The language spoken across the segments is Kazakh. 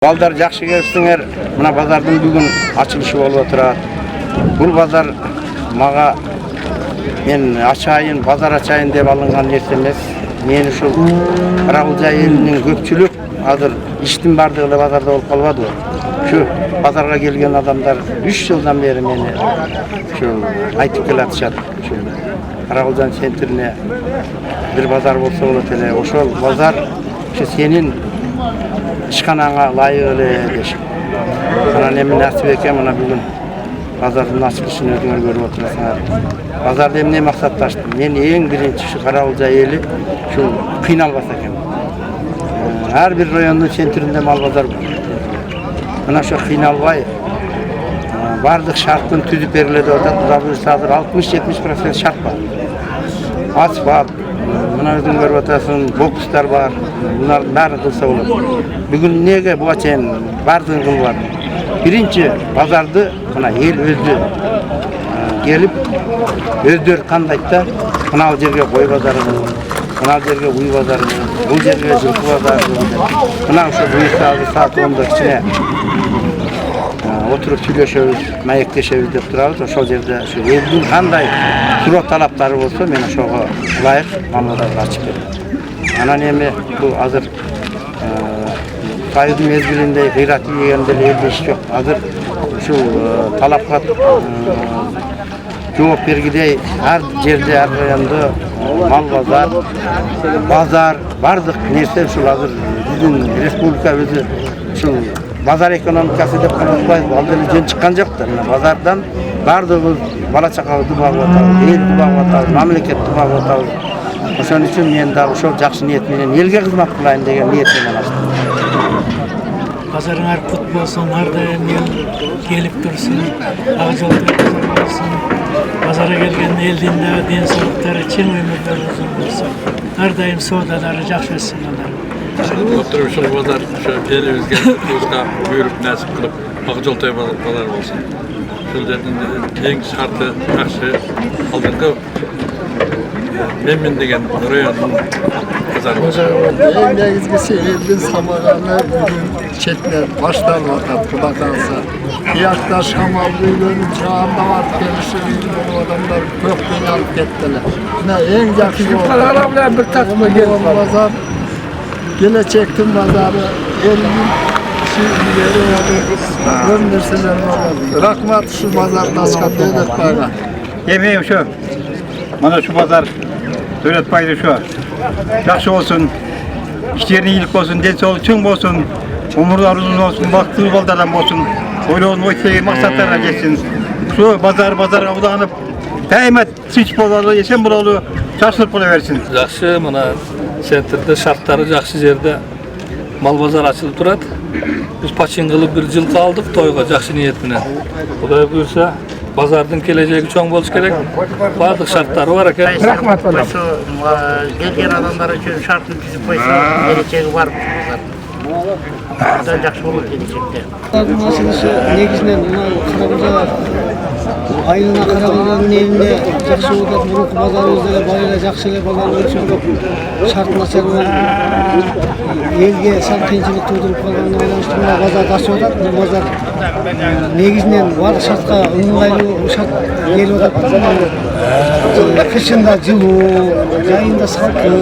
Балдар жақшы келіпсіңер. Мына базардың бүгін ашылышы болып отырады. Бұл базар маға мен ашайын, базар ашайын деп алынған нәрсе емес. Мен ушул Карагулжа елінің көпчүлүк азыр иштин бардыгы базарда болуп калбады. Şu bазарга келген адамдар 3 жылдан бери мени ушул айтып келатышат. Ушул Карагулжа центрине бир базар болсо болот эле. Ошол базар сенин ишканаңа лайык эле дешип. Анан эми насип экен мына бүгүн базардын ачылышын өзүңөр көрүп отурасыңар. Базарды эмне максатта ачтым? Мен эң биринчи ушу Карагулжа эли ушул кыйналбаса экен. Ар бир райондун центринде мал базар бар. Мына ошо кыйналбай бардык шарттын түзүп берилет деп атат. Кудай буйрса азыр 60-70% шарт бар. Асфальт, мына өзүң көрүп атасың, бокстар бар. Bunların bari kılsa olur. Bugün nege bu açayın bardığın kıl var. Birinci pazardı, buna el özdü. Gelip özdür kandaytta, buna yerge koy pazarını, buna yerge uy pazarını, bu yerge zülkü pazarını. Buna şu bu saat 10'da içine oturup söyleşiyoruz, mayekleşiyoruz deyip durarız. Oşol yerde şu eldin kanday suro talapları olsa men oşoga layık malları açıp veririm. Anan emi bu hazır sayıdın mezgilinde gıyrati yegende elde iş yok. Hazır şu talapka cevap bergidey her yerde her rayonda mal bazar bardık nerse şu hazır bizim respublika özü şu bazar ekonomikası dep konuşpayız. Aldığı jön çıkan joktur. Bazardan bardığımız bala çakalı dubagı atабыз, el dubagı atабыз, mamleket dubagı atабыз. Ошон үчүн мен да ошол жакшы ниет менен элге кызмат кылайын деген ниет менен ачтым. Базарыңар пут болсун, ар дайым ел келип турсун, ак жолдо болсун. Базарга келген элдин да ден соолуктары чың өмүрлөрү узун болсун. Ар дайым соодалары жакшы өссүн алар. Отуруп ушул базар ошо элибизге көзгө буйруп насип кылып ак жолтой базар болсун. Ушул жердин эң шарты жакшы алдыңкы Memmin деген rayonun pazarı var. En negizgisi elin samağını bugün çetler başlarla atıp Kuda kalsa. Fiyatlar şamal büyülünün çağında var. Gelişi bu adamlar köprüyle alıp gittiler. Yine en yakşı oldu. Bir takma geldi. Pazar, gelecektim pazarı. 50 kişi veriyordu. Gönderseler var. Rahmat şu pazar taşkan devlet bana. Yemeğim şu. Bana şu pazar devlet payı şu. Yaxşı olsun. İşlerin iyilik olsun, densoğluk çın olsun. Umurlar uzun olsun, baktığı baldaran olsun. Oyluğun oytayı maksatlarına geçsin. Şu pazar avdanıp daima tinç bolalı, esen bolalı, çarşılıp bulaversin. Жақсы, мына центрде шарттары жақсы жерде мал базар ачылып турат. Biz paçin kılıp bir jıl kaldık toyga жақсы ниет менен. Kuday buyursa Bazardın geleceği çoğun bolsa gerek. Bardıq şartları var ekan. Rahmat bana. Şu gelgen adamlar için şartını tüzüp koysa geleceği var bu pazar. Da jakşı olur gelecekte. Bazardın açılışı negizинен Карагулжа айылына Карагулжанын элинде жакшы болуп атат. Мурунку базарыбыз деле баары эле жакшы эле базар болчу. Шарт начар болуп элге сал кыйынчылык туудуруп калганына байланыштуу мына базарды ачып атат. Бул базар негизинен баардык шартка ыңгайлуу шарт келип атат. Кышында жылуу, жайында салкын,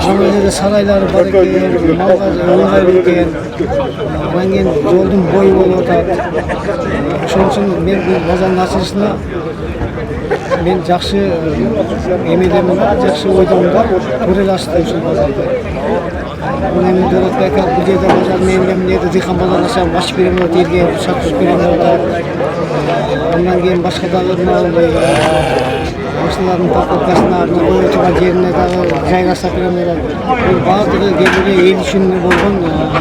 анан эле сарайлары бар экен, малга ыңгайлуу экен. Анан кийин жолдун бою болуп атат. Ошон үчүн мен бул базардын ачылышына мен жакшы эмедемин, жакшы ойдомун да, көре эле ачты ушул базарды. Bunu emin dört belki bu жерде базар менен неді дыйкан базар ашам ачып берем деп элге сатып берем деп атат. Андан кийин башка дагы машиналардын парковкасына ой турган жерине дагы жай жасап берем деп атат. Бул баардыгы келгенде эл үчүн болгон,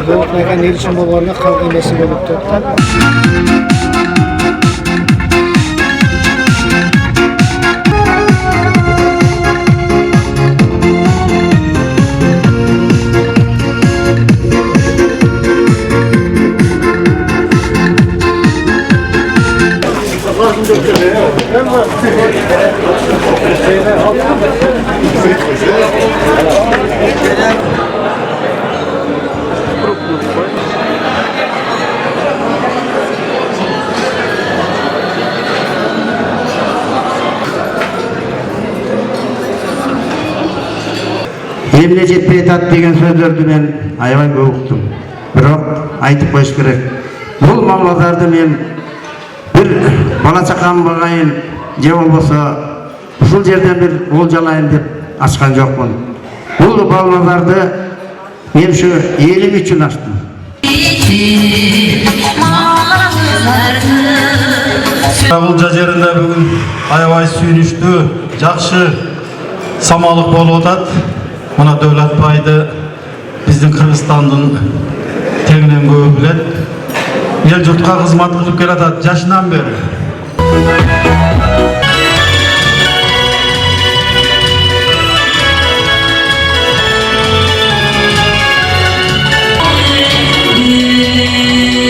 болупкан эл үчүн болгону калк эмеси болуп турат. эмне жетпей атат деген сөздөрдү мен аябай көп уктум. Бирок айтып коюш керек. Бул мал базарды мен бир бала чакам багайын же болбосо ушул жерден бир болжа алайын деп ачкан жокмун. Бул мал базарды мен ушу элим үчүн ачтым. Бул жеринде бүгүн аябай сүйүнүчтүү, жакшы самалык болуп атат. Мына Дөвлөтбайды биздин Кыргызстандын тегинен көбү билет. Эл журтка кызмат кылып келатат жашынан бери.